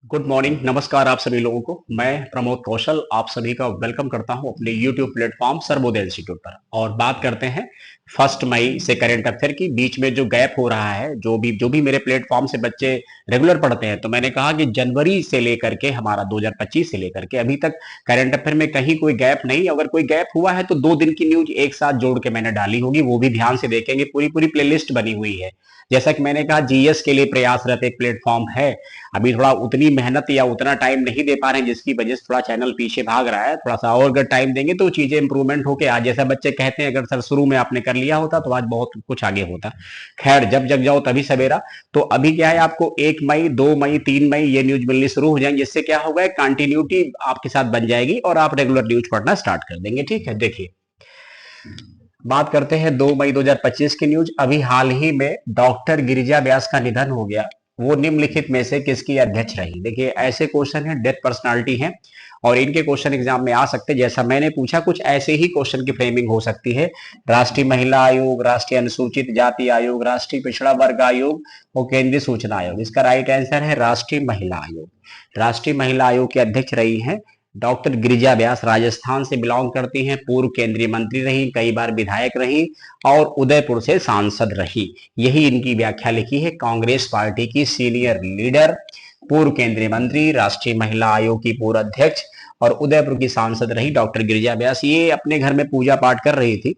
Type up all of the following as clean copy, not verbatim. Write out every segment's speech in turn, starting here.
Good morning, नमस्कार आप सभी लोगों को। मैं प्रमोद कौशल आप सभी का वेलकम करता हूं अपने यूट्यूब प्लेटफॉर्म सर्वोदय इंस्टीट्यूट पर। और बात करते हैं 1 मई से करंट अफेयर की। बीच में जो गैप हो रहा है, जो भी मेरे प्लेटफॉर्म से बच्चे रेगुलर पढ़ते हैं, तो मैंने कहा कि जनवरी से लेकर के हमारा 2025 से लेकर के अभी तक करंट अफेयर में कहीं कोई गैप नहीं। अगर कोई गैप हुआ है तो 2 दिन की न्यूज एक साथ जोड़ के मैंने डाली होगी, वो भी ध्यान से देखेंगे। पूरी पूरी प्लेलिस्ट बनी हुई है। जैसा कि मैंने कहा, जीएस के लिए प्रयासरत एक प्लेटफॉर्म है। अभी थोड़ा उतनी मेहनत या उतना टाइम नहीं दे पा रहे हैं, जिसकी वजह से थोड़ा चैनल पीछे भाग रहा है। थोड़ा सा और अगर टाइम देंगे तो चीजें इंप्रूवमेंट होके आज, जैसा बच्चे कहते हैं, अगर सर शुरू में आपने कर लिया होता तो आज बहुत कुछ आगे होता। खैर, जब जग जाओ तभी सवेरा। तो अभी क्या है, आपको 1 मई, 2 मई, 3 मई ये न्यूज मिलनी शुरू हो जाएंगे, जिससे क्या होगा, कंटिन्यूटी आपके साथ बन जाएगी और आप रेगुलर न्यूज पढ़ना स्टार्ट कर देंगे। ठीक है, देखिए बात करते हैं 2 मई 2025 की न्यूज। अभी हाल ही में डॉक्टर गिरिजा व्यास का निधन हो गया। वो निम्नलिखित में से किसकी अध्यक्ष रही? देखिए, ऐसे क्वेश्चन है, डेथ पर्सनालिटी है और इनके क्वेश्चन एग्जाम में आ सकते हैं। जैसा मैंने पूछा, कुछ ऐसे ही क्वेश्चन की फ्रेमिंग हो सकती है। राष्ट्रीय महिला आयोग, राष्ट्रीय अनुसूचित जाति आयोग, राष्ट्रीय पिछड़ा वर्ग आयोग और केंद्रीय सूचना आयोग। इसका राइट आंसर है राष्ट्रीय महिला आयोग। राष्ट्रीय महिला आयोग के अध्यक्ष रही है डॉक्टर गिरिजा व्यास। राजस्थान से बिलोंग करती हैं, पूर्व केंद्रीय मंत्री रही, कई बार विधायक रही और उदयपुर से सांसद रही। यही इनकी व्याख्या लिखी है। कांग्रेस पार्टी की सीनियर लीडर, पूर्व केंद्रीय मंत्री, राष्ट्रीय महिला आयोग की पूर्व अध्यक्ष और उदयपुर की सांसद रही डॉक्टर गिरिजा व्यास। ये अपने घर में पूजा पाठ कर रही थी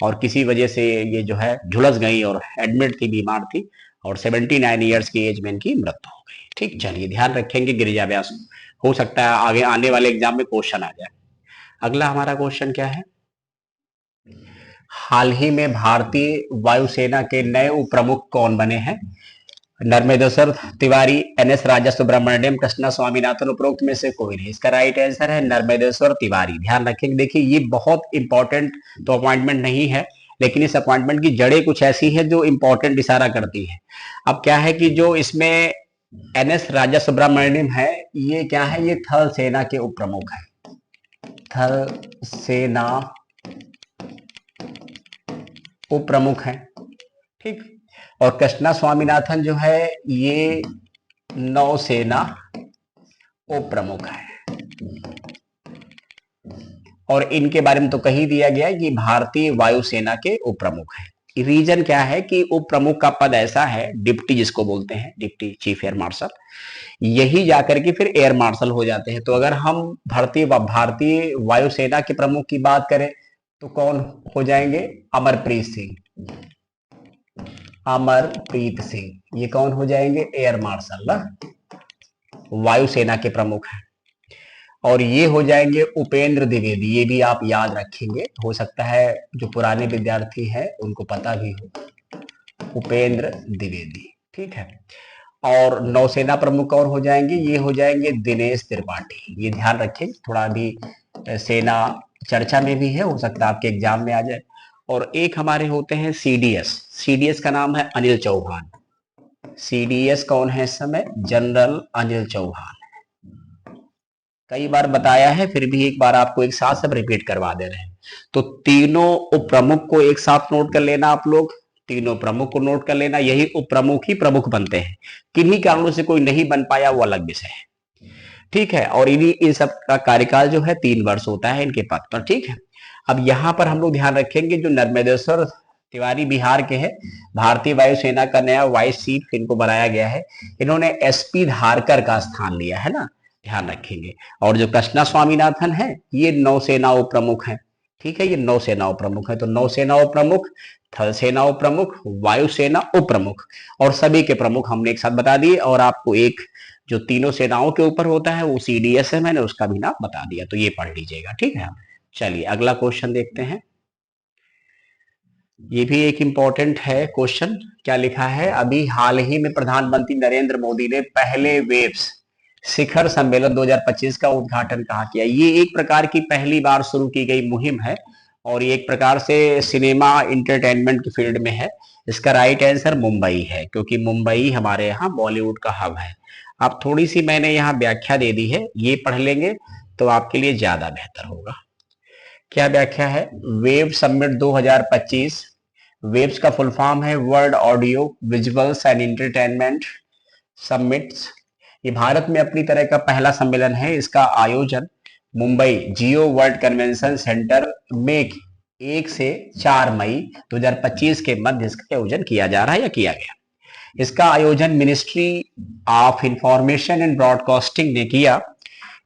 और किसी वजह से ये जो है झुलस गई और एडमिट थी, बीमार थी और 79 ईयर्स की एज में इनकी मृत्यु हो गई। ठीक, चलिए ध्यान रखेंगे गिरिजा व्यास। हो सकता है आगे आने वाले एग्जाम में क्वेश्चन आ जाए। अगला हमारा क्वेश्चन क्या है? हाल ही में भारतीय वायुसेना के नए उप प्रमुख कौन बने हैं? नर्मदेश्वर तिवारी, एनएस राजा सुब्रमण्यम, कृष्णा स्वामीनाथन, उपरोक्त में से कोई नहीं। इसका राइट आंसर है नर्मदेश्वर तिवारी। ध्यान रखेंगे। देखिए, ये बहुत इंपॉर्टेंट तो अपॉइंटमेंट नहीं है, लेकिन इस अपॉइंटमेंट की जड़ें कुछ ऐसी है जो इंपॉर्टेंट इशारा करती है। अब क्या है कि जो इसमें एनएस राजा सुब्रमण्यम है, ये क्या है, ये थल सेना के उप प्रमुख है। थल सेना उप प्रमुख है। ठीक। और कृष्णा स्वामीनाथन जो है, ये नौसेना उप प्रमुख है। और इनके बारे में तो कही दिया गया है कि भारतीय वायुसेना के उप प्रमुख है। रीजन क्या है कि उप प्रमुख का पद ऐसा है, डिप्टी जिसको बोलते हैं, डिप्टी चीफ एयर मार्शल, यही जाकर के फिर एयर मार्शल हो जाते हैं। तो अगर हम भारतीय वायुसेना के प्रमुख की बात करें तो कौन हो जाएंगे? अमरप्रीत सिंह। अमरप्रीत सिंह ये कौन हो जाएंगे? एयर मार्शल ना, वायुसेना के प्रमुख हैं। और ये हो जाएंगे उपेंद्र द्विवेदी। ये भी आप याद रखेंगे, हो सकता है जो पुराने विद्यार्थी हैं उनको पता भी हो। उपेंद्र द्विवेदी, ठीक है। और नौसेना प्रमुख और हो जाएंगे, ये हो जाएंगे दिनेश त्रिपाठी। ये ध्यान रखें, थोड़ा भी सेना चर्चा में भी है, हो सकता है आपके एग्जाम में आ जाए। और एक हमारे होते हैं सीडीएस। सीडीएस का नाम है अनिल चौहान। सीडीएस कौन है इस समय? जनरल अनिल चौहान। कई बार बताया है, फिर भी एक बार आपको एक साथ सब रिपीट करवा दे रहे हैं। तो तीनों उप प्रमुख को एक साथ नोट कर लेना आप लोग। तीनों प्रमुख को नोट कर लेना। यही उप प्रमुख ही प्रमुख बनते हैं। किन्हीं कारणों से कोई नहीं बन पाया, वो अलग विषय है। ठीक है। और इन्हीं इन सब का कार्यकाल जो है 3 वर्ष होता है इनके पद पर। ठीक है। अब यहाँ पर हम लोग ध्यान रखेंगे, जो नर्मदेश्वर तिवारी बिहार के हैं, भारतीय वायुसेना का नया वाइस चीफ इनको बनाया गया है। इन्होंने एसपी धारकर का स्थान लिया है ना, ध्यान रखेंगे। और जो कृष्णा स्वामीनाथन है, ये नौसेना उप प्रमुख है। ठीक है, ये नौसेना उप प्रमुख है। तो नौसेना उप प्रमुख, थल सेना उप प्रमुख, वायुसेना उप प्रमुख और सभी के प्रमुख हमने एक साथ बता दिए। और आपको एक जो तीनों सेनाओं के ऊपर होता है वो सीडीएस है, मैंने उसका भी नाम बता दिया, तो ये पढ़ लीजिएगा। ठीक है। चलिए अगला क्वेश्चन देखते हैं। ये भी एक इंपॉर्टेंट है क्वेश्चन। क्या लिखा है? अभी हाल ही में प्रधानमंत्री नरेंद्र मोदी ने पहले वेव्स शिखर सम्मेलन 2025 का उद्घाटन कहाँ किया? ये एक प्रकार की पहली बार शुरू की गई मुहिम है और ये एक प्रकार से सिनेमा इंटरटेनमेंट की फील्ड में है। इसका राइट आंसर मुंबई है, क्योंकि मुंबई हमारे यहाँ बॉलीवुड का हब है। अब थोड़ी सी मैंने यहाँ व्याख्या दे दी है, ये पढ़ लेंगे तो आपके लिए ज्यादा बेहतर होगा। क्या व्याख्या है? Wave summit 2025। वेव्स का फुल फॉर्म है world audio visuals and entertainment summits. ये भारत में अपनी तरह का पहला सम्मेलन है। इसका आयोजन मुंबई जियो वर्ल्ड कन्वेंशन सेंटर में 1 से 4 मई 2025 के मध्य इसका आयोजन किया जा रहा है या किया गया। इसका आयोजन ministry of information and broadcasting ने किया।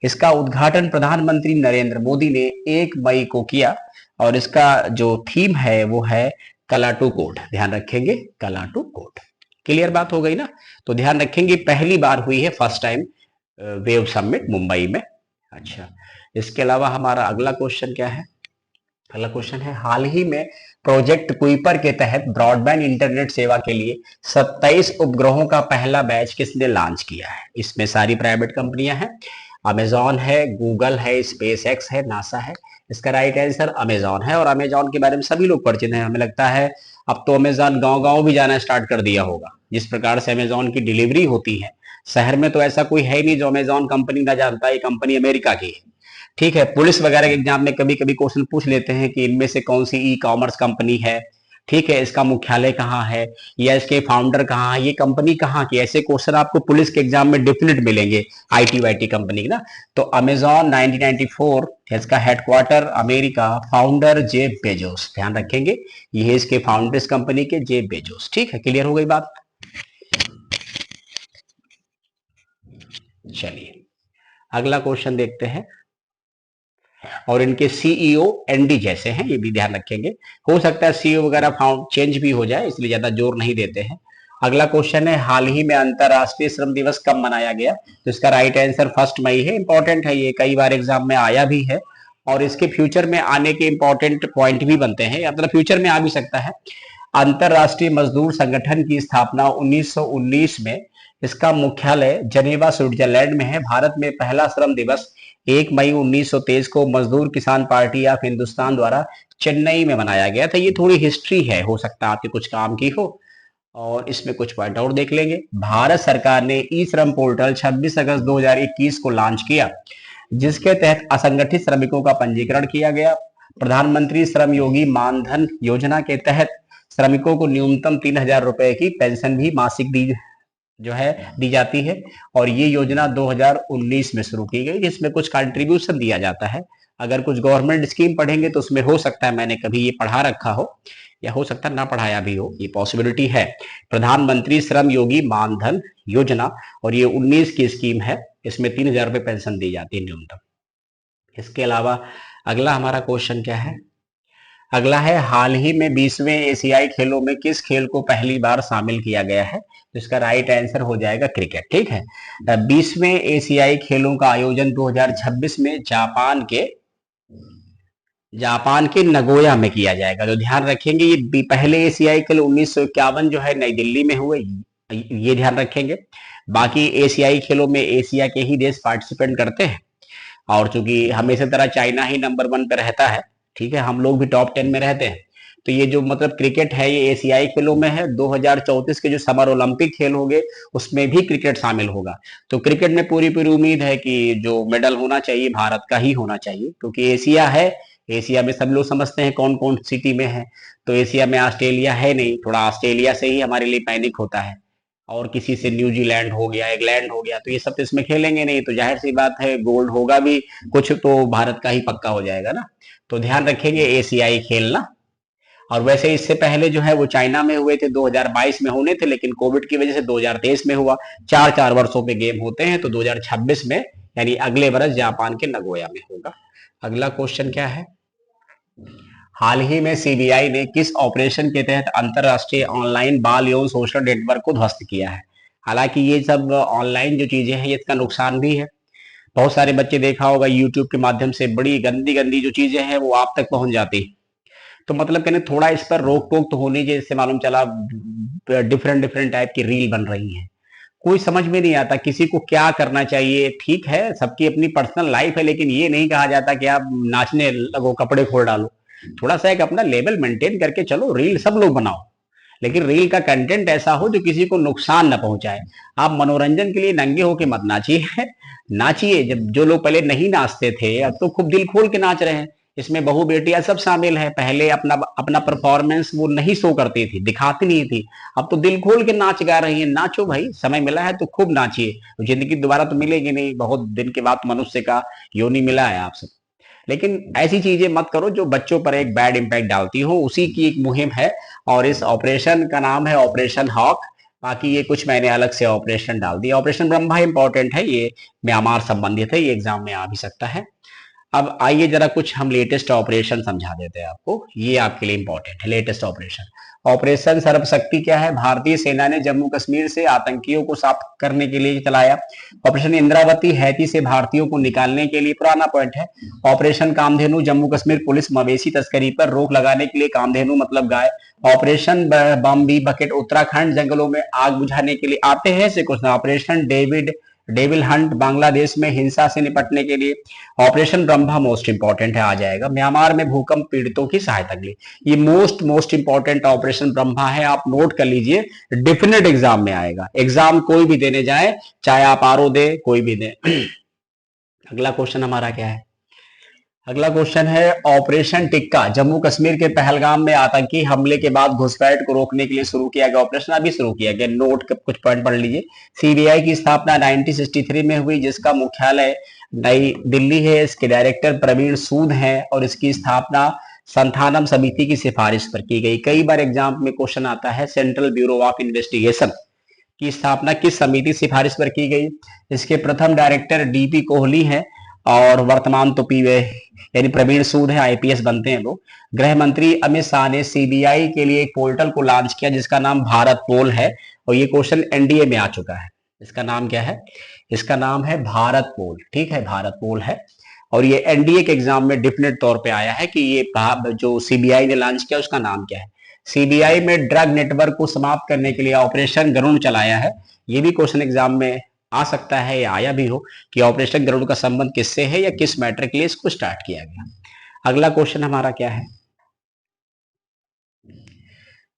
इसका उद्घाटन प्रधानमंत्री नरेंद्र मोदी ने 1 मई को किया और इसका जो थीम है वो है कलाटू कोट। ध्यान रखेंगे, कलाटू कोट। क्लियर बात हो गई ना। तो ध्यान रखेंगे पहली बार हुई है, first time wave summit Mumbai में। अच्छा, इसके अलावा हमारा अगला क्वेश्चन क्या है? अगला क्वेश्चन है, हाल ही में प्रोजेक्ट कुइपर के तहत ब्रॉडबैंड इंटरनेट सेवा के लिए 27 उपग्रहों का पहला बैच किसने लॉन्च किया है? इसमें सारी प्राइवेट कंपनियां हैं। अमेजॉन है, गूगल है, स्पेस एक्स है, नासा है। इसका राइट आंसर अमेजॉन है। और अमेजॉन के बारे में सभी लोग परिचित हैं। हमें लगता है अब तो अमेजॉन गांव गांव भी जाना स्टार्ट कर दिया होगा। जिस प्रकार से अमेजॉन की डिलीवरी होती है शहर में, तो ऐसा कोई है नहीं जो अमेजॉन कंपनी ना जानता है। ये कंपनी अमेरिका की है। ठीक है, पुलिस वगैरह के एग्जाम में कभी कभी क्वेश्चन पूछ लेते हैं कि इनमें से कौन सी ई कॉमर्स कंपनी है, ठीक है, इसका मुख्यालय कहाँ है या इसके फाउंडर कहाँ है, ये कंपनी कहाँ की। ऐसे क्वेश्चन आपको पुलिस के एग्जाम में डेफिनेट मिलेंगे आईटी वाईटी कंपनी ना। तो अमेजॉन 1994, इसका headquarter America, founder Jeff Bezos. ध्यान रखेंगे ये इसके फाउंडर्स कंपनी के जेफ बेजोस। ठीक है, क्लियर हो गई बात। चलिए अगला क्वेश्चन देखते हैं। और इनके सीईओ एनडी जैसे हैं, ये भी ध्यान रखेंगे। हो सकता है सीईओ वगैरह फाउंड चेंज भी हो जाए, इसलिए ज्यादा जोर नहीं देते हैं। अगला क्वेश्चन है, हाल ही में अंतरराष्ट्रीय श्रम दिवस कब मनाया गया? तो इसका राइट आंसर 1 मई है। इंपॉर्टेंट है, ये कई बार एग्जाम में आया भी है और इसके फ्यूचर में आने के इंपॉर्टेंट पॉइंट भी बनते हैं, या मतलब फ्यूचर में आ भी सकता है। अंतरराष्ट्रीय मजदूर संगठन की स्थापना 1919 में। इसका मुख्यालय जनेवा स्विट्जरलैंड में है। भारत में पहला श्रम दिवस 1 मई 1923 को मजदूर किसान पार्टी ऑफ हिंदुस्तान द्वारा चेन्नई में मनाया गया था। ये थोड़ी हिस्ट्री है, हो सकता है आपके कुछ काम की हो। और इसमें कुछ पॉइंट और देख लेंगे। भारत सरकार ने ई श्रम पोर्टल 26 अगस्त 2021 को लॉन्च किया, जिसके तहत असंगठित श्रमिकों का पंजीकरण किया गया। प्रधानमंत्री श्रम योगी मानधन योजना के तहत श्रमिकों को न्यूनतम 3,000 रुपए की पेंशन भी मासिक दी जाती है। और ये योजना 2019 में शुरू की गई, जिसमें कुछ कंट्रीब्यूशन दिया जाता है। अगर कुछ गवर्नमेंट स्कीम पढ़ेंगे तो उसमें हो सकता है मैंने कभी ये पढ़ा रखा हो, या हो सकता है ना पढ़ाया भी हो, ये पॉसिबिलिटी है। प्रधानमंत्री श्रम योगी मानधन योजना, और ये 19 की स्कीम है। इसमें 3,000 रुपए पेंशन दी जाती है न्यूनतम। इसके अलावा अगला हमारा क्वेश्चन क्या है? अगला है, हाल ही में 20वें एशियाई खेलों में किस खेल को पहली बार शामिल किया गया है? तो इसका राइट आंसर हो जाएगा क्रिकेट। ठीक है, 20वें एशियाई खेलों का आयोजन 2026 में जापान के नगोया में किया जाएगा। तो ध्यान रखेंगे ये पहले एशियाई खेल 1951 जो है नई दिल्ली में हुए, ये ध्यान रखेंगे। बाकी एशियाई खेलों में एशिया के ही देश पार्टिसिपेट करते हैं, और चूंकि हमेशा तरह चाइना ही नंबर 1 पे रहता है, ठीक है, हम लोग भी टॉप 10 में रहते हैं। तो ये जो मतलब क्रिकेट है ये एशियाई खेलों में है। 2034 के जो समर ओलंपिक खेल होंगे उसमें भी क्रिकेट शामिल होगा। तो क्रिकेट में पूरी पूरी उम्मीद है कि जो मेडल होना चाहिए भारत का ही होना चाहिए, क्योंकि एशिया है। एशिया में सब लोग समझते हैं कौन कौन सिटी में है, तो एशिया में ऑस्ट्रेलिया है नहीं, थोड़ा ऑस्ट्रेलिया से ही हमारे लिए पैनिक होता है, और किसी से न्यूजीलैंड हो गया, इंग्लैंड हो गया, तो ये सब तो इसमें खेलेंगे नहीं। तो जाहिर सी बात है गोल्ड होगा भी कुछ तो भारत का ही पक्का हो जाएगा ना। तो ध्यान रखेंगे एशियाई खेल ना। और वैसे इससे पहले जो है वो चाइना में हुए थे, 2022 में होने थे, लेकिन कोविड की वजह से 2023 में हुआ। 4-4 वर्षों पे गेम होते हैं, तो 2026 में यानी अगले वर्ष जापान के नगोया में होगा। अगला क्वेश्चन क्या है? हाल ही में सीबीआई ने किस ऑपरेशन के तहत अंतरराष्ट्रीय ऑनलाइन बाल यौन शोषण नेटवर्क को ध्वस्त किया है? हालांकि ये सब ऑनलाइन जो चीजें हैं इसका नुकसान भी है। बहुत सारे बच्चे देखा होगा यूट्यूब के माध्यम से बड़ी गंदी गंदी जो चीजें हैं वो आप तक पहुंच जाती है। तो मतलब कहने थोड़ा इस पर रोक टोक तो होनी चाहिए। इससे मालूम चला डिफरेंट डिफरेंट टाइप की रील बन रही हैं, कोई समझ में नहीं आता किसी को क्या करना चाहिए। ठीक है, सबकी अपनी पर्सनल लाइफ है, लेकिन ये नहीं कहा जाता कि आप नाचने लगो, कपड़े खोल डालो। थोड़ा सा एक अपना लेवल मेंटेन करके चलो। रील सब लोग बनाओ, लेकिन रील का कंटेंट ऐसा हो जो किसी को नुकसान ना पहुंचाए। आप मनोरंजन के लिए नंगे होके मत नाचिए। नाचिए, जब जो लोग पहले नहीं नाचते थे अब तो खूब दिल खोल के नाच रहे हैं। इसमें बहू बेटियां सब शामिल है। पहले अपना अपना परफॉर्मेंस वो नहीं शो करती थी, दिखाती नहीं थी। अब तो दिल खोल के नाच गा रही है। नाचो भाई, समय मिला है तो खूब नाचिए। जिंदगी दोबारा तो मिलेगी नहीं, बहुत दिन के बाद मनुष्य का योनि मिला है आपसे। लेकिन ऐसी चीजें मत करो जो बच्चों पर एक बैड इम्पैक्ट डालती हो। उसी की एक मुहिम है और इस ऑपरेशन का नाम है ऑपरेशन हॉक। बाकी ये कुछ मैंने अलग से ऑपरेशन डाल दिया। ऑपरेशन ब्रह्मा इंपॉर्टेंट है, ये म्यांमार संबंधित है, ये एग्जाम में आ भी सकता है। अब आइए जरा कुछ हम लेटेस्ट ऑपरेशन समझा देते हैं आपको, ये आपके लिए इंपॉर्टेंट है। लेटेस्ट ऑपरेशन, ऑपरेशन सर्वशक्ति क्या है? भारतीय सेना ने जम्मू कश्मीर से आतंकियों को साफ करने के लिए चलाया। ऑपरेशन इंद्रावती, हैती से भारतीयों को निकालने के लिए, पुराना पॉइंट है। ऑपरेशन कामधेनु, जम्मू कश्मीर पुलिस मवेशी तस्करी पर रोक लगाने के लिए, कामधेनु मतलब गाय। ऑपरेशन बम्बी बकेट, उत्तराखंड जंगलों में आग बुझाने के लिए। आते हैं ऐसे question. Operation devil Hunt, Bangladesh में हिंसा से निपटने के लिए। ऑपरेशन ब्रह्मा मोस्ट इंपॉर्टेंट है, आ जाएगा, म्यांमार में भूकंप पीड़ितों की सहायता के लिए। ये मोस्ट इंपॉर्टेंट ऑपरेशन ब्रह्मा है, आप नोट कर लीजिए, डेफिनेट एग्जाम में आएगा। एग्जाम कोई भी देने जाए, चाहे आप आरओ दे, कोई भी दे। अगला क्वेश्चन हमारा क्या है? अगला क्वेश्चन है ऑपरेशन टिक्का, जम्मू कश्मीर के पहलगाम में आतंकी हमले के बाद घुसपैठ को रोकने के लिए शुरू किया गया ऑपरेशन। अभी शुरू किया गया, नोट के कुछ पॉइंट पढ़ लीजिए। सीबीआई की स्थापना 1963 में हुई, जिसका मुख्यालय नई दिल्ली है। इसके डायरेक्टर प्रवीण सूद हैं और इसकी स्थापना संथानम समिति की सिफारिश पर की गई। कई बार एग्जाम में क्वेश्चन आता है, सेंट्रल ब्यूरो ऑफ इन्वेस्टिगेशन की स्थापना किस समिति सिफारिश पर की गई? इसके प्रथम डायरेक्टर डीपी कोहली हैं और वर्तमान तो पीवे यानी प्रवीण सूद है, आईपीएस बनते हैं लोग। गृह मंत्री अमित शाह ने सीबीआई के लिए एक पोर्टल को लॉन्च किया जिसका नाम भारत पोल है और ये क्वेश्चन एनडीए में आ चुका है। इसका नाम क्या है? इसका नाम है भारत पोल, ठीक है, भारत पोल है। और ये एनडीए के एग्जाम में डिफिनेट तौर पे आया है कि ये जो सीबीआई ने लॉन्च किया उसका नाम क्या है। सीबीआई में ड्रग नेटवर्क को समाप्त करने के लिए ऑपरेशन गरुण चलाया है। ये भी क्वेश्चन एग्जाम में आ सकता है या आया भी हो कि ऑपरेशन गरुड़ का संबंध किससे है या किस मैटर के लिए इसको स्टार्ट किया गया। अगला क्वेश्चन हमारा क्या है?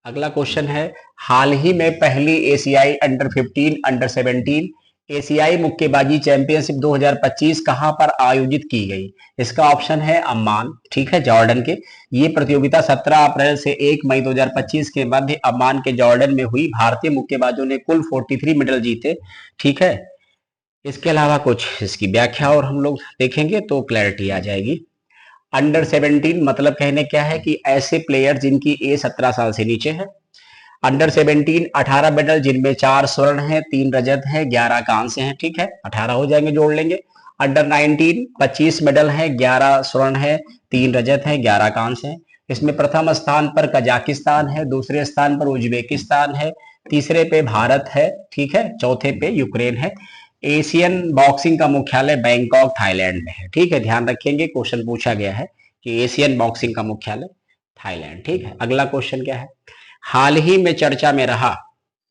अगला क्वेश्चन है, हाल ही में पहली एशियाई अंडर 15 अंडर 17 एशियाई मुक्केबाजी चैंपियनशिप 2025 कहां पर आयोजित की गई? इसका ऑप्शन है अम्मान, ठीक है, जॉर्डन के। ये प्रतियोगिता 17 अप्रैल से 1 मई 2025 के मध्य अम्मान के जॉर्डन में हुई। भारतीय मुक्केबाजों ने कुल 43 मेडल जीते, ठीक है। इसके अलावा कुछ इसकी व्याख्या और हम लोग देखेंगे तो क्लैरिटी आ जाएगी। अंडर 17 मतलब कहने क्या है कि ऐसे प्लेयर जिनकी एज 17 साल से नीचे है। अंडर 17 18 मेडल, जिनमें 4 स्वर्ण है, 3 रजत है, 11 कांस्य हैं, ठीक है, 18 हो जाएंगे, जोड़ लेंगे। अंडर 19 25 मेडल है, 11 स्वर्ण है, 3 रजत है, 11 कांस्य है। इसमें प्रथम स्थान पर कजाकिस्तान है, दूसरे स्थान पर उज्बेकिस्तान है, तीसरे पे भारत है, ठीक है, चौथे पे यूक्रेन है। एशियन बॉक्सिंग का मुख्यालय बैंकॉक थाईलैंड में है, ठीक है, ध्यान रखेंगे, क्वेश्चन पूछा गया है कि एशियन बॉक्सिंग का मुख्यालय थाईलैंड, ठीक है। अगला क्वेश्चन क्या है? हाल ही में चर्चा में रहा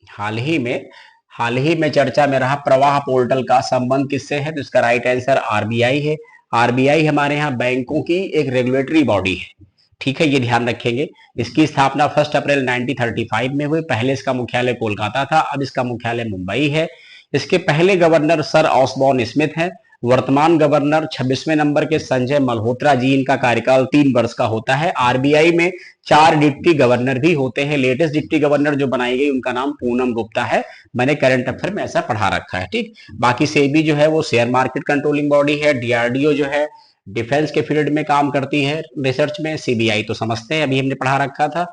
हाल ही में चर्चा में रहा प्रवाह पोर्टल का संबंध किससे है? तो इसका राइट आंसर आरबीआई है। आरबीआई हमारे यहाँ बैंकों की एक रेगुलेटरी बॉडी है, ठीक है, ये ध्यान रखेंगे। इसकी स्थापना 1 अप्रैल 1935 में हुई। पहले इसका मुख्यालय कोलकाता था, अब इसका मुख्यालय मुंबई है। इसके पहले गवर्नर सर ऑसबॉर्न स्मिथ हैं। वर्तमान गवर्नर 26वें नंबर के संजय मल्होत्रा जी, इनका कार्यकाल 3 वर्ष का होता है। आरबीआई में 4 डिप्टी गवर्नर भी होते हैं। लेटेस्ट डिप्टी गवर्नर जो बनाई गई उनका नाम पूनम गुप्ता है। मैंने करंट अफेयर में ऐसा पढ़ा रखा है, ठीक। बाकी सेबी जो है वो शेयर मार्केट कंट्रोलिंग बॉडी है। डीआरडीओ जो है डिफेंस के फील्ड में काम करती है रिसर्च में। सीबीआई तो समझते हैं, अभी हमने पढ़ा रखा था।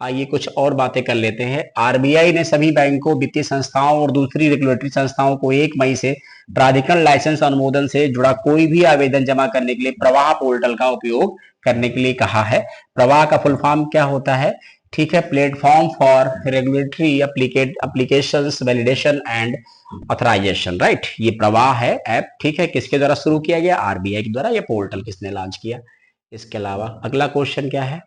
आइए कुछ और बातें कर लेते हैं। आरबीआई ने सभी बैंकों, वित्तीय संस्थाओं और दूसरी रेगुलेटरी संस्थाओं को 1 मई से प्राधिकरण लाइसेंस अनुमोदन से जुड़ा कोई भी आवेदन जमा करने के लिए प्रवाह पोर्टल का उपयोग करने के लिए कहा है। प्रवाह का फुल फॉर्म क्या होता है? ठीक है, platform for regulatory applications validation and authorisation, right. ये प्रवाह है ऐप, ठीक है, किसके द्वारा शुरू किया गया? आरबीआई के द्वारा। ये पोर्टल किसने लॉन्च किया? इसके अलावा अगला क्वेश्चन क्या है?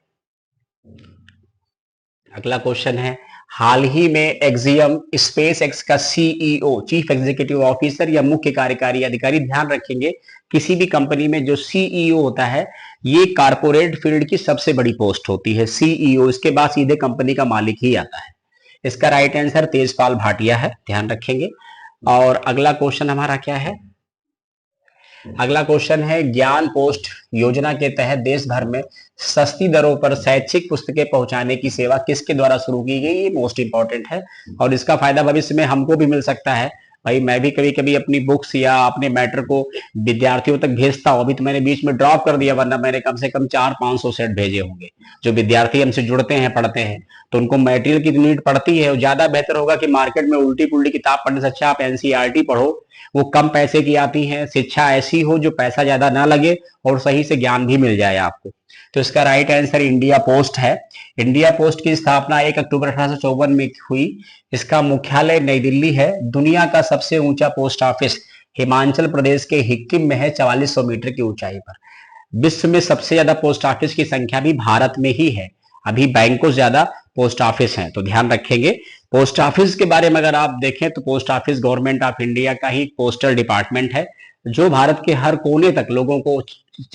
अगला क्वेश्चन है, हाल ही में एक्सियम स्पेस एक्स का सीईओ, चीफ एग्जीक्यूटिव ऑफिसर या मुख्य कार्यकारी अधिकारी, ध्यान रखेंगे किसी भी कंपनी में जो सीईओ होता है ये कारपोरेट फील्ड की सबसे बड़ी पोस्ट होती है, सीईओ। इसके बाद सीधे कंपनी का मालिक ही आता है। इसका राइट आंसर तेजपाल भाटिया है, ध्यान रखेंगे। और अगला क्वेश्चन हमारा क्या है? अगला क्वेश्चन है, ज्ञान पोस्ट योजना के तहत देश भर में सस्ती दरों पर शैक्षिक पुस्तकें पहुंचाने की सेवा किसके द्वारा शुरू की गई? ये मोस्ट इंपॉर्टेंट है और इसका फायदा भविष्य में हमको भी मिल सकता है। भाई मैं भी कभी कभी अपनी बुक्स या अपने मैटर को विद्यार्थियों तक भेजता हूँ। अभी तो मैंने बीच में ड्रॉप कर दिया, वरना मैंने कम से कम 400-500 सेट भेजे होंगे। जो विद्यार्थी हमसे जुड़ते हैं, पढ़ते हैं, तो उनको मटेरियल की नीड पड़ती है। और ज्यादा बेहतर होगा कि मार्केट में उल्टी पुल्टी किताब पढ़ने से अच्छा आप एनसीईआरटी पढ़ो। वो कम पैसे की आती है, शिक्षा ऐसी हो जो पैसा ज्यादा ना लगे और सही से ज्ञान भी मिल जाए आपको। तो इसका राइट आंसर इंडिया पोस्ट है। इंडिया पोस्ट की स्थापना 1 अक्टूबर 1854 में हुई। इसका मुख्यालय नई दिल्ली है। दुनिया का सबसे ऊंचा पोस्ट ऑफिस हिमाचल प्रदेश के हिक्किम में है, 4400 मीटर की ऊंचाई पर। विश्व में सबसे ज्यादा पोस्ट ऑफिस की संख्या भी भारत में ही है। अभी बैंकों से ज्यादा पोस्ट ऑफिस हैं, तो ध्यान रखेंगे। पोस्ट ऑफिस के बारे में अगर आप देखें तो post office government of India का ही पोस्टल डिपार्टमेंट है, जो भारत के हर कोने तक लोगों को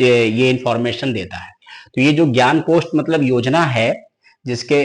ये इंफॉर्मेशन देता है। तो ये जो ज्ञान पोस्ट मतलब योजना है, जिसके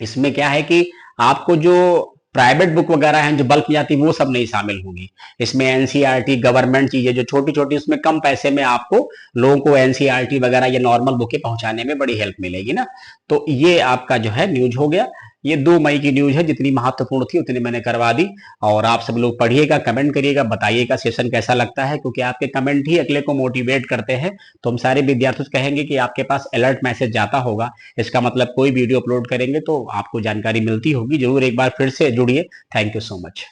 इसमें क्या है कि आपको जो प्राइवेट बुक वगैरह हैं जो बल्क में जाती वो सब नहीं शामिल होंगी। इसमें एनसीईआरटी गवर्नमेंट चीजें जो छोटी छोटी, उसमें कम पैसे में आपको लोगों को एनसीईआरटी वगैरह या नॉर्मल बुकें पहुंचाने में बड़ी हेल्प मिलेगी ना। तो ये आपका जो है न्यूज हो गया। ये 2 मई की न्यूज है, जितनी महत्वपूर्ण थी उतनी मैंने करवा दी। और आप सब लोग पढ़िएगा, कमेंट करिएगा, बताइएगा सेशन कैसा लगता है, क्योंकि आपके कमेंट ही अगले को मोटिवेट करते हैं। तो हम सारे विद्यार्थियों से कहेंगे कि आपके पास अलर्ट मैसेज जाता होगा, इसका मतलब कोई वीडियो अपलोड करेंगे तो आपको जानकारी मिलती होगी। जरूर एक बार फिर से जुड़िए। Thank you so much.